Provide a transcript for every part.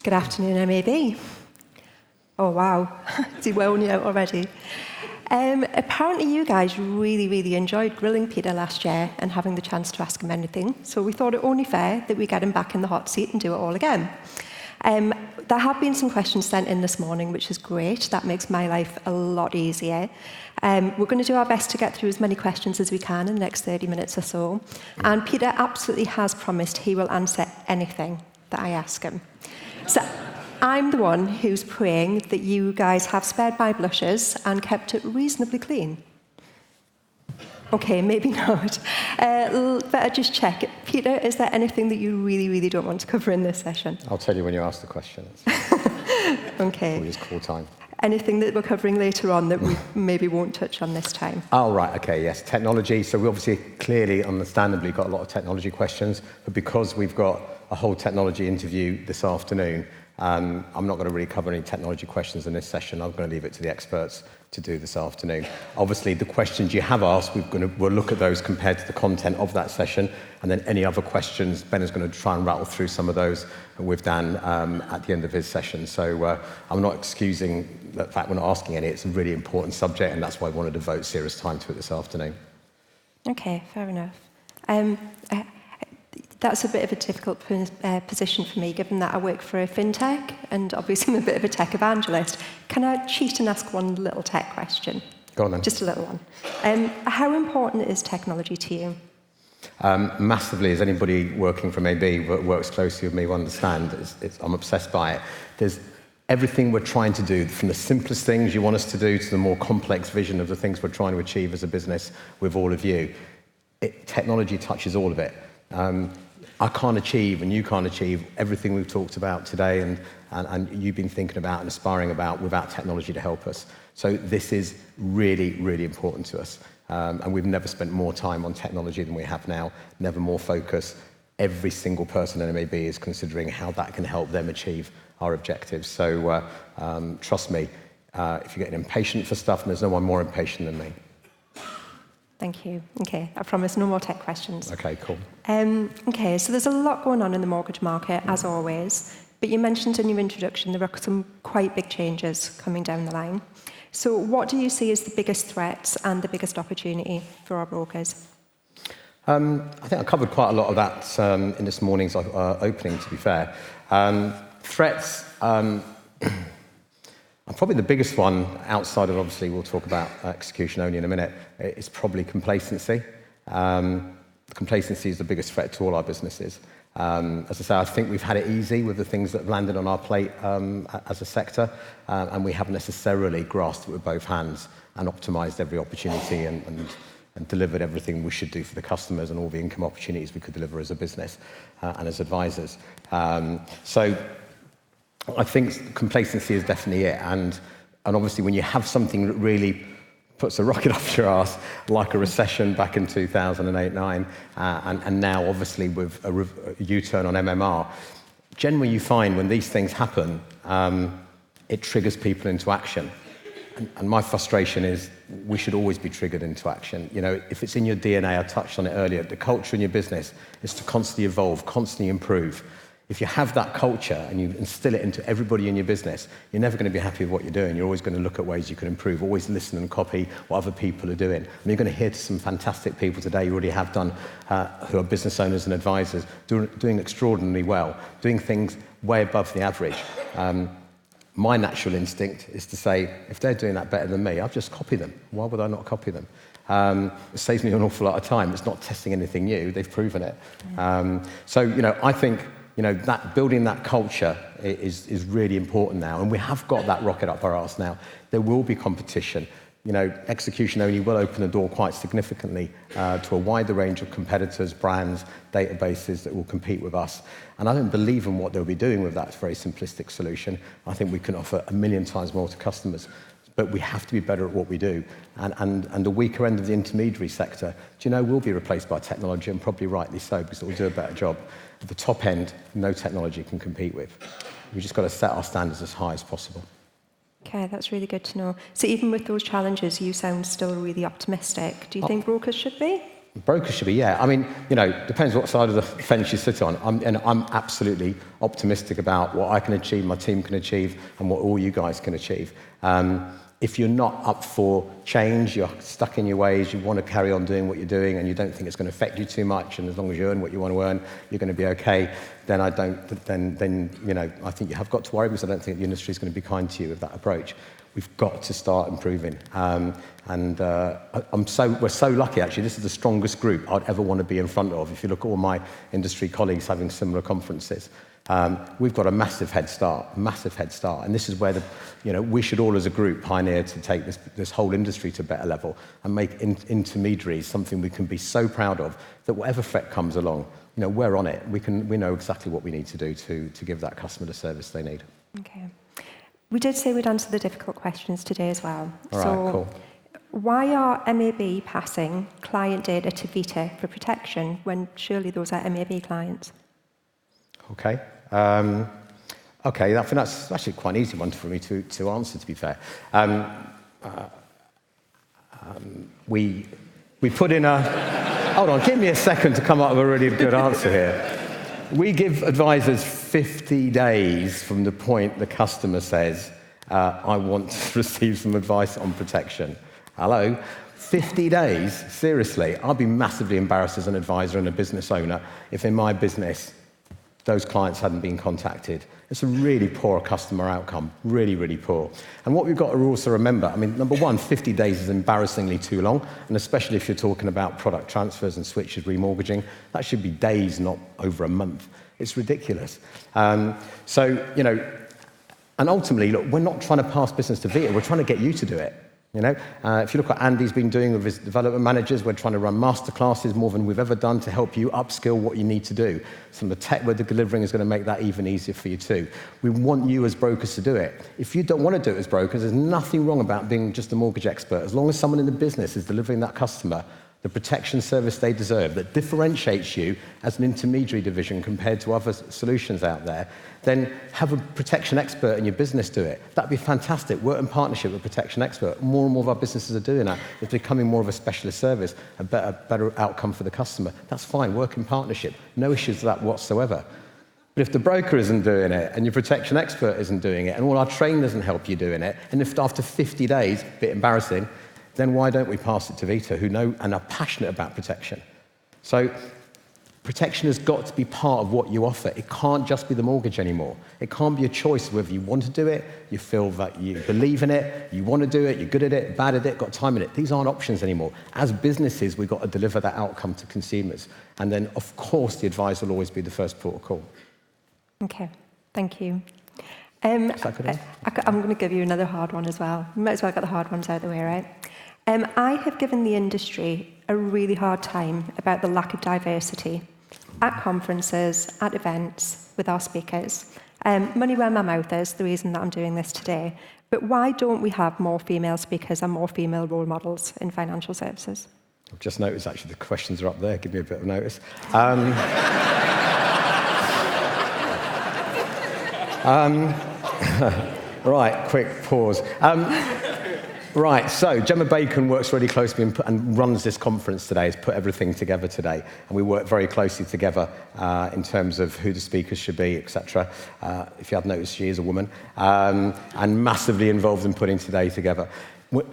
Good afternoon, MAB. Oh, wow. Is he wearing out already? Apparently you guys really enjoyed grilling Peter last year and having the chance to ask him anything, so we thought it only fair that we get him back in the hot seat and do it all again. There have been some questions sent in this morning, which is great. That makes my life a lot easier. We're going to do our best to get through as many questions as we can in the next 30 minutes or so. And Peter absolutely has promised he will answer anything that I ask him. So I'm the one who's praying that you guys have spared my blushes and kept it reasonably clean. Okay, maybe not. Better just check. Peter, is there anything that you really don't want to cover in this session? I'll tell you when you ask the question. Okay. We'll just call time. Anything that we're covering later on that we maybe won't touch on this time? Oh, right, okay, yes. Technology. So we obviously, clearly, understandably, got a lot of technology questions, but because we've got a whole technology interview this afternoon, I'm not going to really cover any technology questions in this session. I'm going to leave it to the experts to do this afternoon. Obviously, the questions you have asked, we'll look at those compared to the content of that session, and then any other questions, Ben is going to try and rattle through some of those with Dan at the end of his session. So I'm not excusing the fact we're not asking any. It's a really important subject, and that's why I wanted to devote serious time to it this afternoon. Okay, fair enough. That's a bit of a difficult position for me, given that I work for a fintech, and obviously I'm a bit of a tech evangelist. Can I cheat and ask one little tech question? Go on then. Just a little one. How important is technology to you? Massively, as anybody working from AB that works closely with me will understand. I'm obsessed by it. There's everything we're trying to do, from the simplest things you want us to do to the more complex vision of the things we're trying to achieve as a business with all of you. Technology touches all of it. I can't achieve and you can't achieve everything we've talked about today and you've been thinking about and aspiring about without technology to help us. So this is really important to us. And we've never spent more time on technology than we have now, never more focus. Every single person in MAB is considering how that can help them achieve our objectives. So trust me, if you're getting impatient for stuff, there's no one more impatient than me. Thank you. Okay, I promise no more tech questions. Okay, cool. Okay, so there's a lot going on in the mortgage market, as always, but you mentioned in your introduction there are some quite big changes coming down the line. So what do you see as the biggest threats and the biggest opportunity for our brokers? I think I covered quite a lot of that in this morning's opening, to be fair. Threats, and probably the biggest one, outside of obviously we'll talk about execution only in a minute, is probably complacency. Complacency is the biggest threat to all our businesses. As I say, I think we've had it easy with the things that have landed on our plate as a sector, and we haven't necessarily grasped it with both hands and optimised every opportunity and delivered everything we should do for the customers and all the income opportunities we could deliver as a business and as advisors. So I think complacency is definitely it, and obviously when you have something that really puts a rocket off your ass, like a recession back in 2008-9, and now obviously with a U-turn on MMR, generally you find when these things happen, it triggers people into action. And my frustration is we should always be triggered into action. You know, if it's in your DNA, I touched on it earlier, the culture in your business is to constantly evolve, constantly improve. If you have that culture and you instill it into everybody in your business, you're never going to be happy with what you're doing. You're always going to look at ways you can improve, always listen and copy what other people are doing. And you're going to hear to some fantastic people today, you already have done, who are business owners and advisors, doing extraordinarily well, doing things way above the average. My natural instinct is to say, if they're doing that better than me, I'll just copy them. Why would I not copy them? It saves me an awful lot of time. It's not testing anything new. They've proven it. So, you know, I think, you know, that building that culture is really important now, and we have got that rocket up our arse now. There will be competition. You know, execution only will open the door quite significantly to a wider range of competitors, brands, databases that will compete with us. And I don't believe in what they'll be doing with that very simplistic solution. I think we can offer 1,000,000 times more to customers. But we have to be better at what we do. And the weaker end of the intermediary sector, do you know, will be replaced by technology, and probably rightly so, because it will do a better job. At the top end, no technology can compete with. We've just got to set our standards as high as possible. Okay, that's really good to know. So even with those challenges, you sound still really optimistic. Do you think brokers should be? Brokers should be, yeah. I mean, depends what side of the fence you sit on. I'm absolutely optimistic about what I can achieve, my team can achieve, and what all you guys can achieve. If you're not up for change, you're stuck in your ways, you want to carry on doing what you're doing, and you don't think it's going to affect you too much, and as long as you earn what you want to earn, you're going to be okay, then I think you have got to worry, because I don't think the industry is going to be kind to you with that approach. We've got to start improving. We're so lucky, actually. This is the strongest group I'd ever want to be in front of. If you look at all my industry colleagues having similar conferences, we've got a massive head start. And this is where we should all as a group pioneer to take this whole industry to a better level and make intermediaries something we can be so proud of, that whatever threat comes along, we're on it. We know exactly what we need to do to give that customer the service they need. Okay. We did say we'd answer the difficult questions today as well. All right, cool. Why are MAB passing client data to Vita for protection when surely those are MAB clients? Okay. I think that's actually quite an easy one for me to answer, to be fair. We put in a... Hold on, give me a second to come up with a really good answer here. We give advisors 50 days from the point the customer says, I want to receive some advice on protection. Hello? 50 days? Seriously? I'd be massively embarrassed as an advisor and a business owner if in my business those clients hadn't been contacted. It's a really poor customer outcome, really, really poor. And what we've got to also remember, number one, 50 days is embarrassingly too long, and especially if you're talking about product transfers and switches, remortgaging, that should be days, not over a month. It's ridiculous. And ultimately, look, we're not trying to pass business to Vita, we're trying to get you to do it. If you look at what Andy's been doing with his development managers, we're trying to run masterclasses more than we've ever done to help you upskill what you need to do. Some of the tech we're delivering is going to make that even easier for you too. We want you as brokers to do it. If you don't want to do it as brokers, there's nothing wrong about being just a mortgage expert. As long as someone in the business is delivering that customer the protection service they deserve, that differentiates you as an intermediary division compared to other solutions out there, then have a protection expert in your business do it. That'd be fantastic. Work in partnership with a protection expert. More and more of our businesses are doing that. It's becoming more of a specialist service, a better outcome for the customer. That's fine. Work in partnership. No issues with that whatsoever. But if the broker isn't doing it, and your protection expert isn't doing it, and all our training doesn't help you doing it, and if after 50 days, a bit embarrassing, then why don't we pass it to Vita, who know and are passionate about protection? So protection has got to be part of what you offer. It can't just be the mortgage anymore. It can't be a choice whether you want to do it, you feel that you believe in it, you want to do it, you're good at it, bad at it, got time in it. These aren't options anymore. As businesses, we've got to deliver that outcome to consumers. And then, of course, the advisor will always be the first port of call. Okay, thank you. Is that good? I'm going to give you another hard one as well. You might as well get the hard ones out of the way, right? I have given the industry a really hard time about the lack of diversity at conferences, at events, with our speakers. Money where my mouth is, the reason that I'm doing this today. But why don't we have more female speakers and more female role models in financial services? I've just noticed, actually, the questions are up there. Give me a bit of notice. Right, quick pause. Right, so Gemma Bacon works really closely and runs this conference today, has put everything together today, and we work very closely together in terms of who the speakers should be, etc. If you have noticed, she is a woman, and massively involved in putting today together.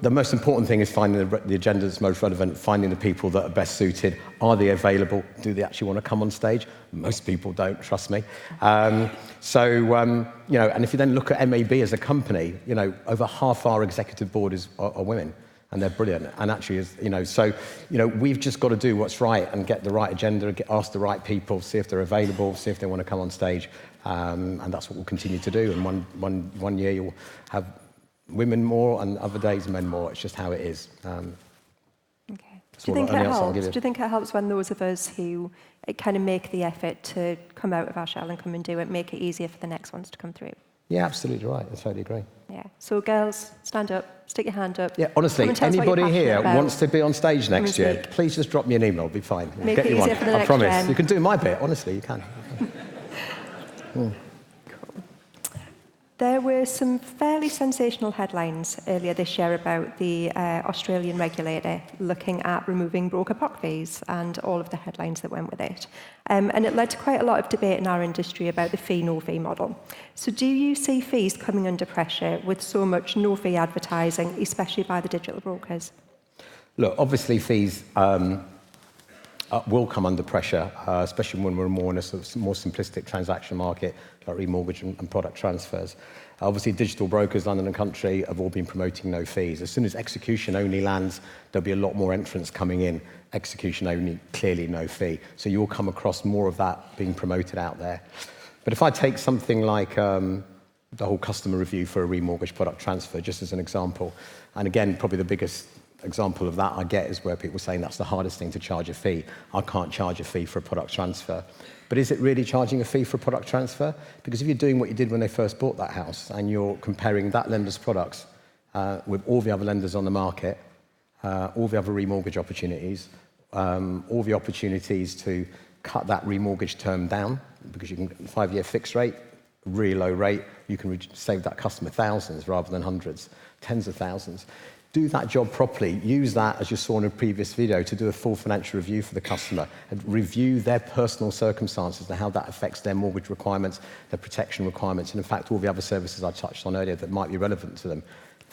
The most important thing is finding the agenda that's most relevant, finding the people that are best suited. Are they available? Do they actually want to come on stage? Most people don't, trust me. And if you then look at MAB as a company, over half our executive board are women, and they're brilliant. And actually, we've just got to do what's right and get the right agenda, ask the right people, see if they're available, see if they want to come on stage, and that's what we'll continue to do. And one year you'll have women more, and other days men more. It's just how it is. Okay. Do you think it helps when those of us who kind of make the effort to come out of our shell and come and do it, make it easier for the next ones to come through? Yeah, absolutely right. I totally agree. Yeah. So girls, stand up, stick your hand up. Yeah, honestly, anybody here wants to be on stage next year, please just drop me an email. It'll be fine. Make it easier for the next I promise. gen. You can do my bit. Honestly, you can. Cool. There were some fairly sensational headlines earlier this year about the Australian regulator looking at removing broker POC fees and all of the headlines that went with it. And it led to quite a lot of debate in our industry about the fee, no fee model. So do you see fees coming under pressure with so much no fee advertising, especially by the digital brokers? Look, obviously fees will come under pressure, especially when we're more in a sort of more simplistic transaction market, like remortgage and product transfers. Obviously, digital brokers, London and Country, have all been promoting no fees. As soon as execution only lands, there'll be a lot more entrants coming in. Execution only, clearly no fee. So you'll come across more of that being promoted out there. But if I take something like the whole customer review for a remortgage product transfer, just as an example, and again, probably the biggest example of that I get is where people are saying that's the hardest thing to charge a fee. I can't charge a fee for a product transfer. But is it really charging a fee for a product transfer? Because if you're doing what you did when they first bought that house and you're comparing that lender's products with all the other lenders on the market, all the other remortgage opportunities, all the opportunities to cut that remortgage term down, because you can 5-year fixed rate, really low rate, you can save that customer thousands rather than hundreds, tens of thousands. Do that job properly. Use that, as you saw in a previous video, to do a full financial review for the customer and review their personal circumstances and how that affects their mortgage requirements, their protection requirements, and in fact all the other services I touched on earlier that might be relevant to them.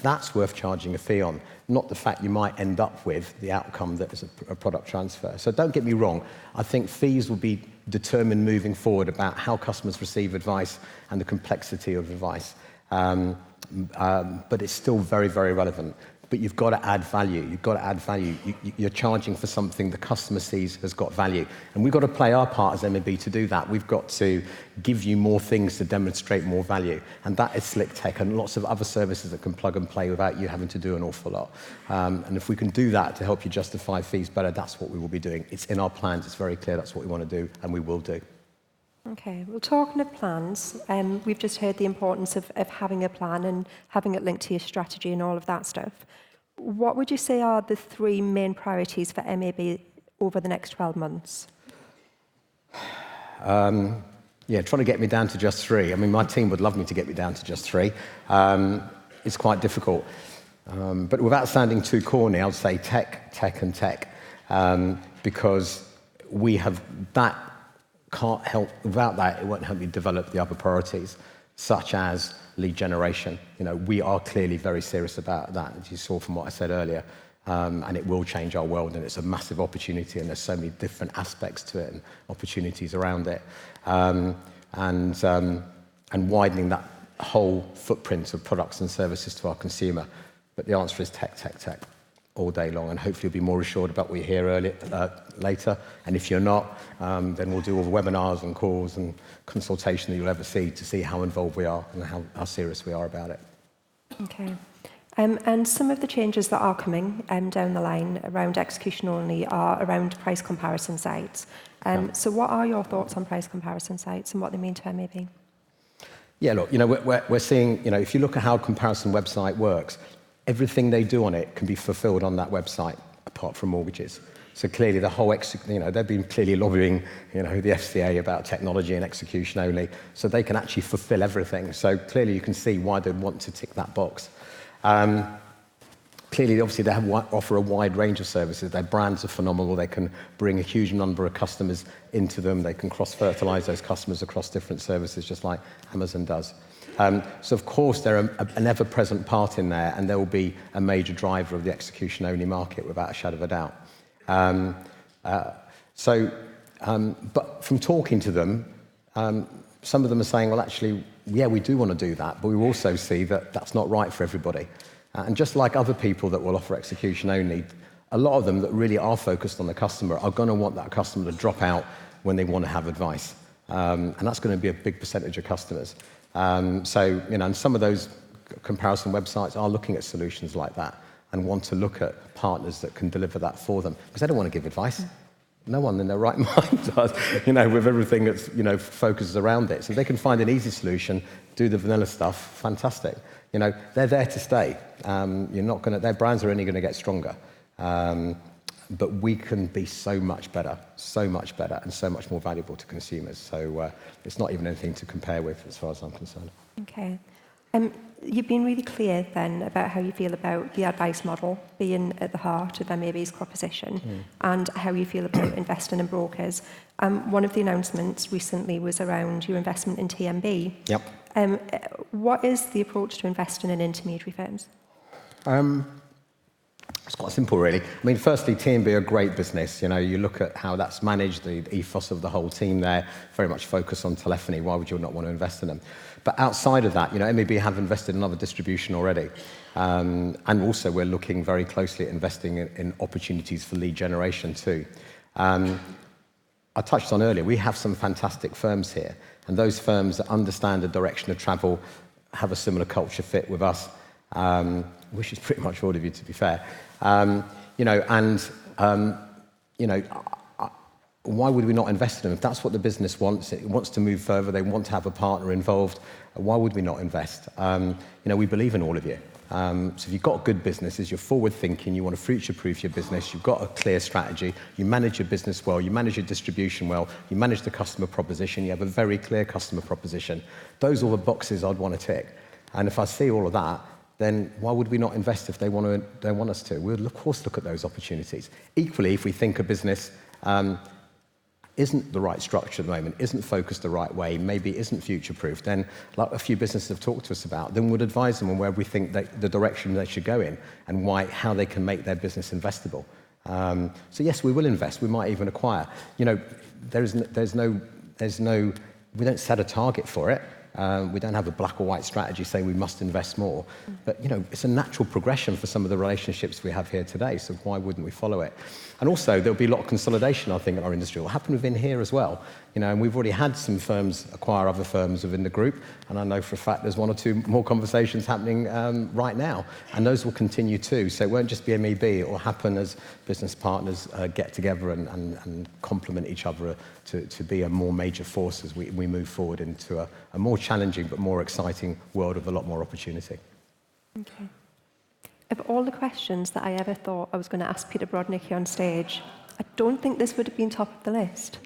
That's worth charging a fee on, not the fact you might end up with the outcome that is a product transfer. So don't get me wrong, I think fees will be determined moving forward about how customers receive advice and the complexity of advice. But it's still very, very relevant. But you've got to add value. You've got to add value. You're charging for something the customer sees has got value. And we've got to play our part as MEB to do that. We've got to give you more things to demonstrate more value. And that is Slick Tech and lots of other services that can plug and play without you having to do an awful lot. And if we can do that to help you justify fees better, that's what we will be doing. It's in our plans. It's very clear that's what we want to do, and we will do. Okay, well, talking of plans, we've just heard the importance of having a plan and having it linked to your strategy and all of that stuff. What would you say are the 3 main priorities for MEB over the next 12 months? Trying to get me down to just 3. I mean, my team would love me to get me down to just 3. It's quite difficult. But without sounding too corny, I would say tech, tech, and tech. Because we have that. Can't help, without that, it won't help you develop the other priorities, such as lead generation. You know, we are clearly very serious about that, as you saw from what I said earlier, and it will change our world, and it's a massive opportunity, and there's so many different aspects to it and opportunities around it, and widening that whole footprint of products and services to our consumer. But the answer is tech, tech, tech, all day long, and hopefully you'll be more assured about what you hear later. And if you're not, then we'll do all the webinars and calls and consultation that you'll ever see to see how involved we are and how serious we are about it. Okay. And some of the changes that are coming down the line around execution only are around price comparison sites. So what are your thoughts on price comparison sites and what they mean to MEB? Yeah, look, you know, we're seeing, you know, if you look at how a comparison website works, everything they do on it can be fulfilled on that website, apart from mortgages. So clearly the whole, they've been clearly lobbying, the FCA about technology and execution only, so they can actually fulfill everything. So clearly you can see why they'd want to tick that box. Clearly, obviously, they offer a wide range of services. Their brands are phenomenal. They can bring a huge number of customers into them. They can cross-fertilize those customers across different services, just like Amazon does. So, of course, they're an ever-present part in there, and they will be a major driver of the execution-only market, without a shadow of a doubt. But from talking to them, some of them are saying, well, actually, yeah, we do want to do that, but we also see that that's not right for everybody. And just like other people that will offer execution only, a lot of them that really are focused on the customer are going to want that customer to drop out when they want to have advice. And that's going to be a big percentage of customers. And some of those comparison websites are looking at solutions like that and want to look at partners that can deliver that for them, because they don't want to give advice. No one in their right mind does, with everything that's, focuses around it. So they can find an easy solution, do the vanilla stuff, fantastic. They're there to stay. Their brands are only going to get stronger. But we can be so much better, and so much more valuable to consumers. So it's not even anything to compare with as far as I'm concerned. Okay. You've been really clear then about how you feel about the advice model being at the heart of MAB's proposition and how you feel about investing in brokers. One of the announcements recently was around your investment in TMB. Yep. What is the approach to investing in intermediary firms? It's quite simple, really. I mean, firstly, TMB are a great business. You know, you look at how that's managed, the ethos of the whole team there, very much focused on telephony. Why would you not want to invest in them? But outside of that, you know, MAB have invested in other distribution already. And also, we're looking very closely at investing in opportunities for lead generation too. I touched on earlier, we have some fantastic firms here. And those firms that understand the direction of travel, have a similar culture fit with us, which is pretty much all of you, to be fair. You know, why would we not invest in them? If that's what the business wants, it wants to move further, they want to have a partner involved, why would we not invest? You know, we believe in all of you. So if you've got good businesses, you're forward thinking, you want to future-proof your business, you've got a clear strategy, you manage your business well, you manage your distribution well, you manage the customer proposition, you have a very clear customer proposition. Those are the boxes I'd want to tick. And if I see all of that, then why would we not invest if they want us to? We'll, of course, look at those opportunities. Equally, if we think a business isn't the right structure at the moment, isn't focused the right way, maybe isn't future-proof, then, like a few businesses have talked to us about, then we'd advise them on where we think the direction they should go in and how they can make their business investable. So yes, we will invest. We might even acquire. You know, we don't set a target for it. We don't have a black or white strategy saying we must invest more. But, you know, it's a natural progression for some of the relationships we have here today, so why wouldn't we follow it? And also, there'll be a lot of consolidation, I think, in our industry. It will happen within here as well. You know, and we've already had some firms acquire other firms within the group, and I know for a fact there's one or two more conversations happening right now, and those will continue too. So it won't just be MEB, it will happen as business partners get together and complement each other to be a more major force as we move forward into a more challenging but more exciting world of a lot more opportunity. Okay. Of all the questions that I ever thought I was going to ask Peter Brodnicki on stage, I don't think this would have been top of the list.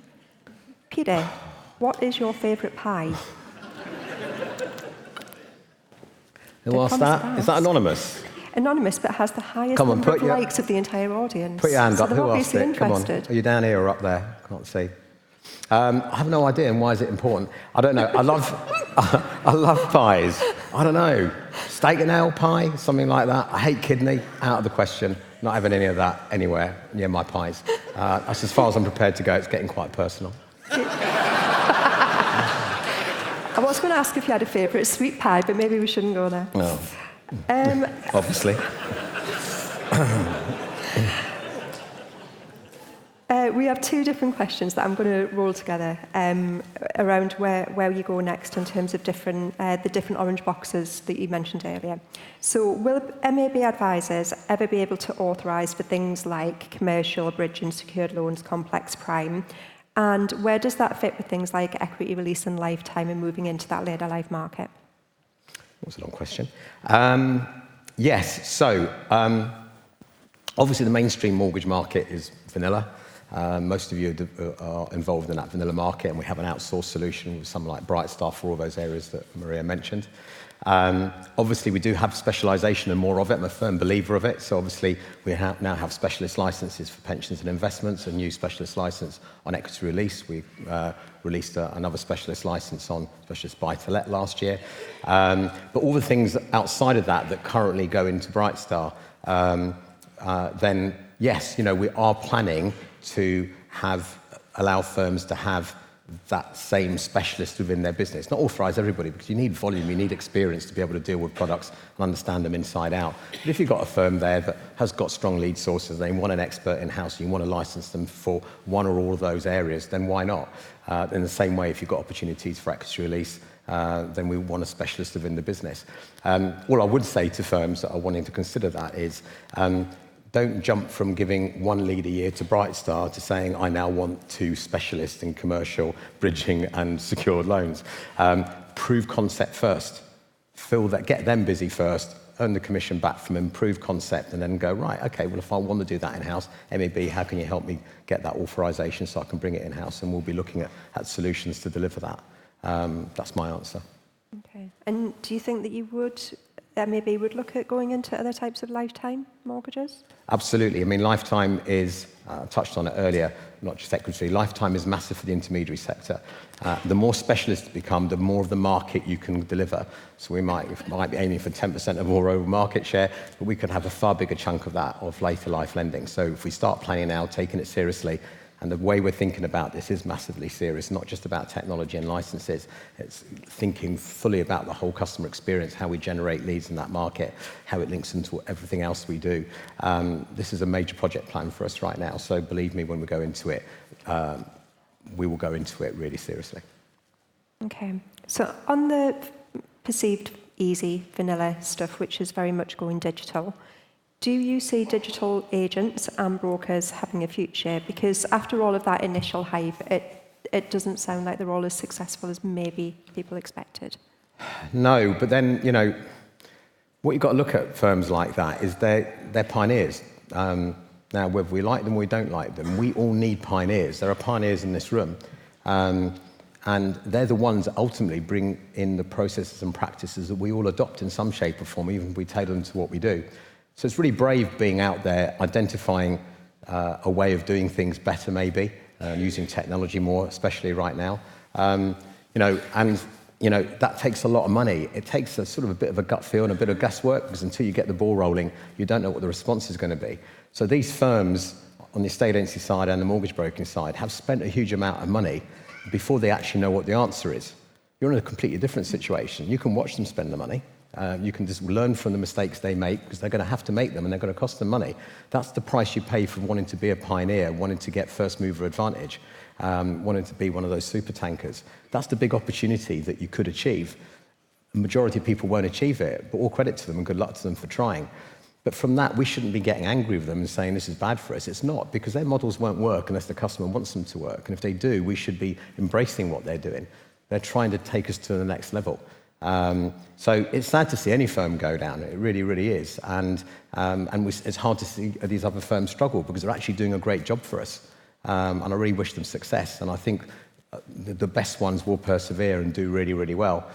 Peter, what is your favourite pie? Who asked that? Is that anonymous? Anonymous, but has the highest number of likes of the entire audience. Put your hand up. So Who asked it? Come on. Interested. Are you down here or up there? Can't see. I have no idea, and why is it important? I don't know. I love pies. I don't know. Steak and ale pie, something like that. I hate kidney. Out of the question. Not having any of that anywhere near my pies. That's as far as I'm prepared to go. It's getting quite personal. I was going to ask if you had a favourite sweet pie, but maybe we shouldn't go there. No. Obviously. We have two different questions that I'm going to roll together around where you go next in terms of the different orange boxes that you mentioned earlier. So will MAB advisors ever be able to authorise for things like commercial, bridge and secured loans, complex prime? And where does that fit with things like equity release and lifetime and moving into that later life market? That was a long question. Yes, so obviously the mainstream mortgage market is vanilla. Most of you are involved in that vanilla market, and we have an outsourced solution with something like Brightstar for all those areas that Maria mentioned. Obviously, we do have specialisation and more of it. I'm a firm believer of it. So obviously, we now have specialist licences for pensions and investments, a new specialist licence on equity release. We released another specialist licence on specialist buy-to-let last year. But all the things outside of that currently go into Brightstar, then yes, you know, we are planning to allow firms to have that same specialist within their business. Not authorise everybody, because you need volume, you need experience to be able to deal with products and understand them inside out. But if you've got a firm there that has got strong lead sources, they want an expert in-house, you want to license them for one or all of those areas, then why not? In the same way, if you've got opportunities for equity release, then we want a specialist within the business. All I would say to firms that are wanting to consider that is, don't jump from giving one lead a year to Brightstar to saying, I now want 2 specialists in commercial, bridging and secured loans. Prove concept first. Get them busy first, earn the commission back from improved concept, and then go, right, okay, well, if I want to do that in-house, MEB, how can you help me get that authorisation so I can bring it in-house? And we'll be looking at solutions to deliver that. That's my answer. Okay. And do you think that you would maybe would look at going into other types of lifetime mortgages? Absolutely. I mean, lifetime is, touched on it earlier, not just equity, lifetime is massive for the intermediary sector. The more specialist you become, the more of the market you can deliver. So we might be aiming for 10% of all overall market share, but we could have a far bigger chunk of that of later life lending. So if we start planning now, taking it seriously, and the way we're thinking about this is massively serious, not just about technology and licenses. It's thinking fully about the whole customer experience, how we generate leads in that market, how it links into everything else we do. This is a major project plan for us right now. So believe me, when we go into it, we will go into it really seriously. Okay. So on the perceived easy vanilla stuff, which is very much going digital, do you see digital agents and brokers having a future? Because after all of that initial hype, it doesn't sound like they're all as successful as maybe people expected. No, but then, you know, what you've got to look at firms like that is they're pioneers. Now, whether we like them or we don't like them, we all need pioneers. There are pioneers in this room. And they're the ones that ultimately bring in the processes and practices that we all adopt in some shape or form, even if we tailor them to what we do. So it's really brave being out there, identifying a way of doing things better, maybe, using technology more, especially right now. That takes a lot of money. It takes a sort of a bit of a gut feel and a bit of guesswork, because until you get the ball rolling, you don't know what the response is going to be. So these firms on the estate agency side and the mortgage broking side have spent a huge amount of money before they actually know what the answer is. You're in a completely different situation. You can watch them spend the money. You can just learn from the mistakes they make, because they're going to have to make them and they're going to cost them money. That's the price you pay for wanting to be a pioneer, wanting to get first mover advantage, wanting to be one of those super tankers. That's the big opportunity that you could achieve. The majority of people won't achieve it, but all credit to them and good luck to them for trying. But from that, we shouldn't be getting angry with them and saying this is bad for us. It's not, because their models won't work unless the customer wants them to work. And if they do, we should be embracing what they're doing. They're trying to take us to the next level. So it's sad to see any firm go down. It really, really is. And it's hard to see these other firms struggle, because they're actually doing a great job for us. And I really wish them success. And I think the best ones will persevere and do really, really well.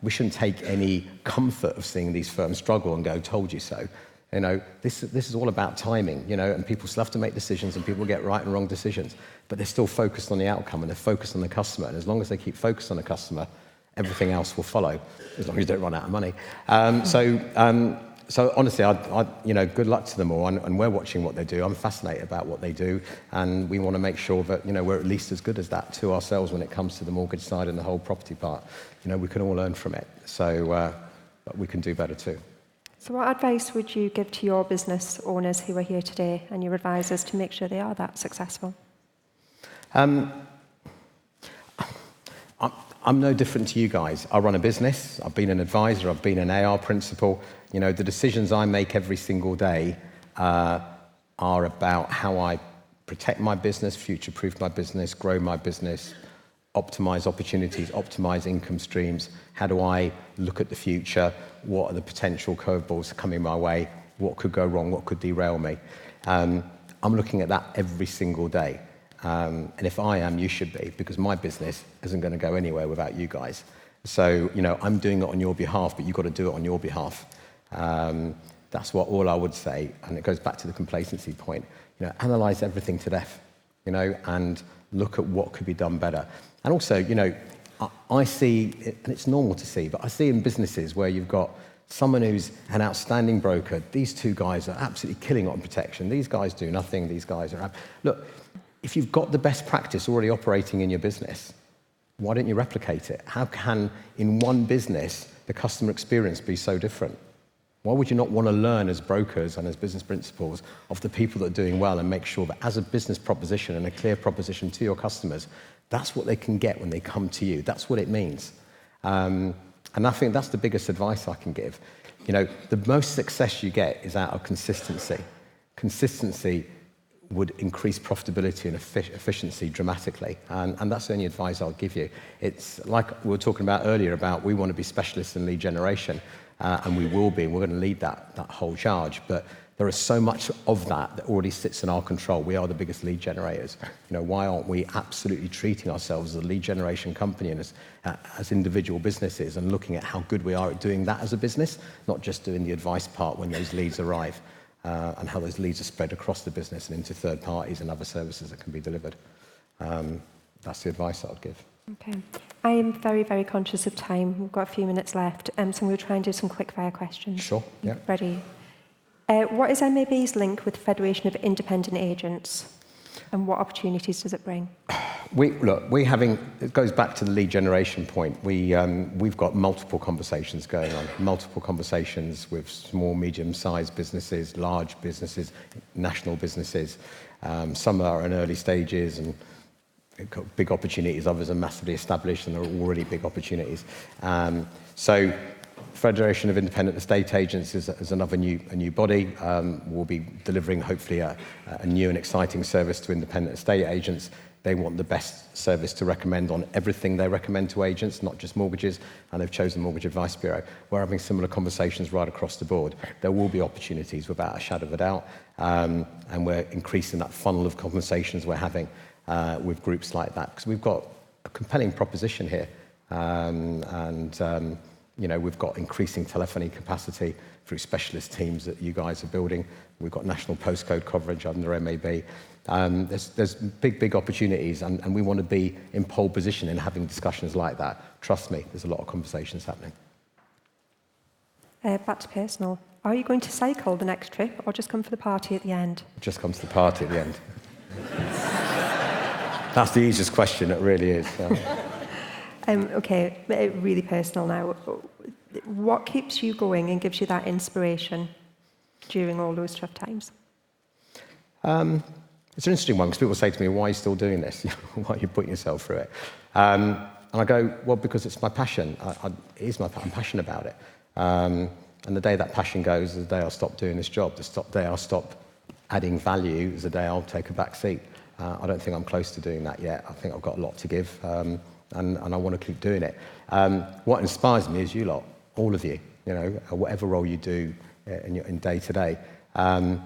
We shouldn't take any comfort of seeing these firms struggle and go, told you so. You know, this is all about timing, you know, and people still have to make decisions, and people get right and wrong decisions. But they're still focused on the outcome, and they're focused on the customer. And as long as they keep focused on the customer, everything else will follow, as long as you don't run out of money. So honestly, good luck to them all, and we're watching what they do. I'm fascinated about what they do, and we want to make sure that, you know, we're at least as good as that to ourselves when it comes to the mortgage side and the whole property part. You know, we can all learn from it, so but we can do better too. So what advice would you give to your business owners who are here today and your advisors to make sure they are that successful? I'm no different to you guys. I run a business. I've been an advisor. I've been an AR principal. You know, the decisions I make every single day are about how I protect my business, future-proof my business, grow my business, optimize opportunities, optimize income streams. How do I look at the future? What are the potential curveballs coming my way? What could go wrong? What could derail me? I'm looking at that every single day. And if I am, you should be, because my business isn't going to go anywhere without you guys. So, you know, I'm doing it on your behalf, but you've got to do it on your behalf. That's all I would say. And it goes back to the complacency point. You know, analyze everything to death, you know, and look at what could be done better. And also, you know, I see, and it's normal to see, but I see in businesses where you've got someone who's an outstanding broker. These two guys are absolutely killing it on protection. These guys do nothing. These guys are... Look, if you've got the best practice already operating in your business, why don't you replicate it? How can, in one business, the customer experience be so different? Why would you not want to learn as brokers and as business principals of the people that are doing well, and make sure that as a business proposition and a clear proposition to your customers, that's what they can get when they come to you. That's what it means. And I think that's the biggest advice I can give. You know, the most success you get is out of consistency. Consistency would increase profitability and efficiency dramatically. And that's the only advice I'll give you. It's like we were talking about earlier about we want to be specialists in lead generation. and we will be, and we're going to lead that whole charge. But there is so much of that already sits in our control. We are the biggest lead generators. Why aren't we absolutely treating ourselves as a lead generation company and as individual businesses and looking at how good we are at doing that as a business, not just doing the advice part when those leads arrive, and how those leads are spread across the business and into third parties and other services that can be delivered. That's the advice I would give. Okay. I am very, very conscious of time. We've got a few minutes left, so I'm going to try and do some quick fire questions. Sure, yeah. Ready? What is MAB's link with the Federation of Independent Agents, and what opportunities does it bring? It goes back to the lead generation point. We've got multiple conversations going on, multiple conversations with small, medium-sized businesses, large businesses, national businesses. Some are in early stages and got big opportunities, others are massively established and they're already big opportunities. So Federation of Independent Estate Agents is another new body. We'll be delivering hopefully a new and exciting service to independent estate agents. They want the best service to recommend on everything they recommend to agents, not just mortgages, and they've chosen Mortgage Advice Bureau. We're having similar conversations right across the board. There will be opportunities without a shadow of a doubt, and we're increasing that funnel of conversations we're having with groups like that, because we've got a compelling proposition here, we've got increasing telephony capacity through specialist teams that you guys are building. We've got national postcode coverage under MAB. There's big opportunities, and we want to be in pole position in having discussions like that. Trust me, there's a lot of conversations happening. Back to personal. Are you going to cycle the next trip, or just come for the party at the end? Just come to the party at the end. That's the easiest question, it really is. Okay, really personal now. What keeps you going and gives you that inspiration during all those tough times? It's an interesting one, because people say to me, why are you still doing this? Why are you putting yourself through it? And I go, well, because it's my passion. I'm passionate about it. And the day that passion goes is the day I'll stop doing this job. The day I'll stop adding value is the day I'll take a back seat. I don't think I'm close to doing that yet. I think I've got a lot to give, and I want to keep doing it. What inspires me is you lot, all of you, whatever role you do in day to day. I'm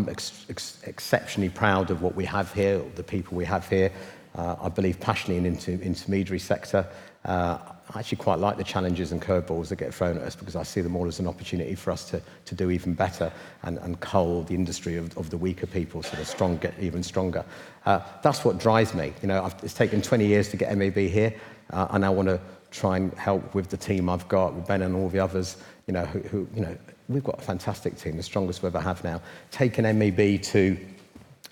exceptionally proud of what we have here, the people we have here. I believe passionately in the intermediary sector. I actually quite like the challenges and curveballs that get thrown at us, because I see them all as an opportunity for us to do even better and cull the industry of the weaker people so the get even stronger. That's what drives me. It's taken 20 years to get MAB here, and I want to try and help with the team I've got, with Ben and all the others, we've got a fantastic team, the strongest we ever have now, taking MAB to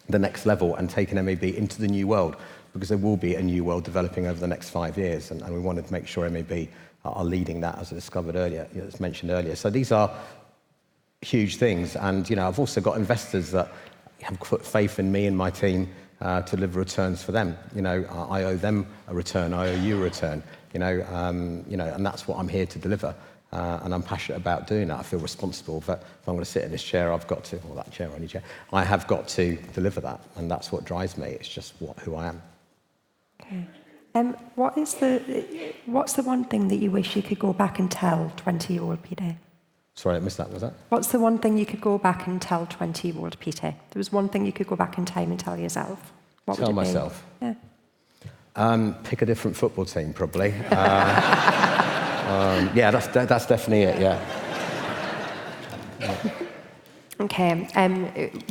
the next level and taking MAB into the new world, because there will be a new world developing over the next 5 years, and we wanted to make sure MAB are leading that, as I discovered earlier, as mentioned earlier. So these are huge things, and I've also got investors that have put faith in me and my team to deliver returns for them. I owe them a return, I owe you a return, and that's what I'm here to deliver. And I'm passionate about doing that. I feel responsible. But if I'm going to sit in this chair, I've got to, or that chair, or any chair, I have got to deliver that, and that's what drives me. It's just who I am. Okay. What's the one thing that you wish you could go back and tell 20-year-old Peter? Sorry, I missed that. Was that? What's the one thing you could go back and tell 20-year-old Peter? There was one thing you could go back in time and tell yourself. What would it be? Tell myself. Yeah. Pick a different football team, probably. Yeah, that's definitely it. Yeah. Okay.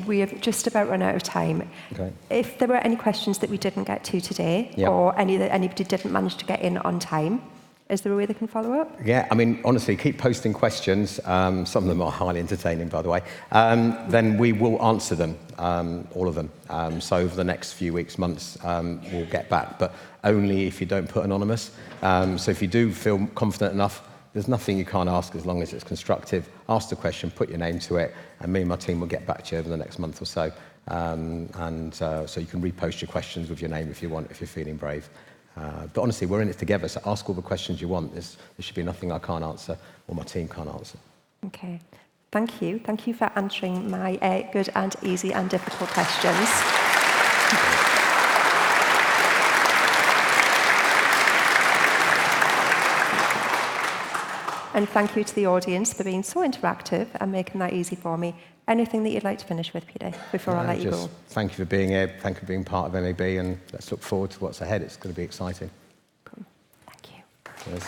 We have just about run out of time. Okay. If there were any questions that we didn't get to today, Yep. or any that anybody didn't manage to get in on time, is there a way they can follow up? Yeah, honestly, keep posting questions. Some of them are highly entertaining, by the way. Then we will answer them, all of them. So over the next few weeks, months, we'll get back, but only if you don't put anonymous. So if you do feel confident enough, there's nothing you can't ask as long as it's constructive. Ask the question, put your name to it, and me and my team will get back to you over the next month or so. So you can repost your questions with your name if you want, if you're feeling brave. But honestly, we're in it together, so ask all the questions you want. There should be nothing I can't answer or my team can't answer. Okay. Thank you. Thank you for answering my good and easy and difficult questions. And thank you to the audience for being so interactive and making that easy for me. Anything that you'd like to finish with, Peter, before I let you go? Thank you for being here. Thank you for being part of NAB, and let's look forward to what's ahead. It's going to be exciting. Thank you. Cheers.